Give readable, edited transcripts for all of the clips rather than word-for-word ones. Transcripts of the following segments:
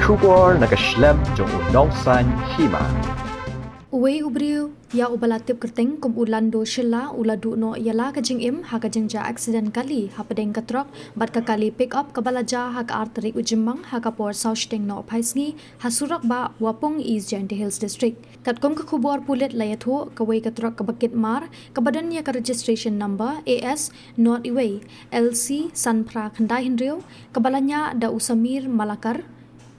Kubor nakaslem jong unong san Hima. Briew ya ubalatip kerteng kum ulando shilla uladu no yala ka jing im ha ka jing ja accident kali ha padeng ka truck bat ka kali pick up ka balaja ha ka artery ujimang ha ka por saushteng no phaisngi ha surak ba Wapung East Jante Hills district kat kum ka khubor pulet layatho ka wei ka truck ka bakit mar ka badan ya ka registration number AS not away LC Sanpra Khandai Hinrio ka balanya da usamir malakar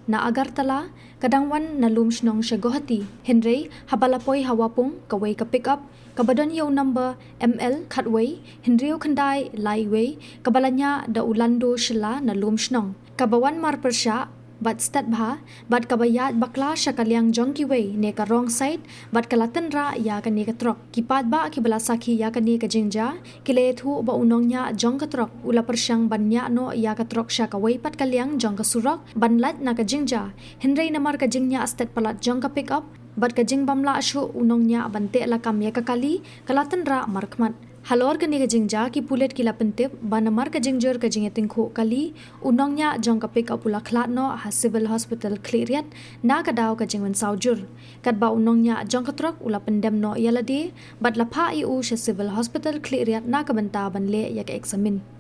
na Agartala kadangwan na lumsnong siya gohati Henry habalapoy hawapong kaway ka pick up kabadan yaw number ML Khatway Henry Khandai Laiway kabalanya da ulando sila na lumsnong kabawan mar persya bat stat bha bat kabayat bakla siya kalyang jongki way ne ka wrong side bat kalatan ra ya ka ne ka trok kipat ba ki balasaki ya ka ne ka jingja kile thu ba unong nya jong ka trok ula persyang banya no ya ka trok siya ka way pat kalyang jong ka surak banlat na ka jingja Henry namar ka jingnya stat palat jong ka pick up bat ka jing bamla ashu unong nya bante la kam ya ka kali kalatan ra markmat halor ka ni ka jingja ki pulet ki lapentip banamar ka jingjor ka jinge Tyngkhuh kali unongnya jong ka pick up ula Khlad no ha civil hospital Khlad na ka daw ka jingwen saujur kat ba unongnya jong ka truk ula pendem no yalade bat lapha iu civil hospital Khlad na ka banta banle ya ka examine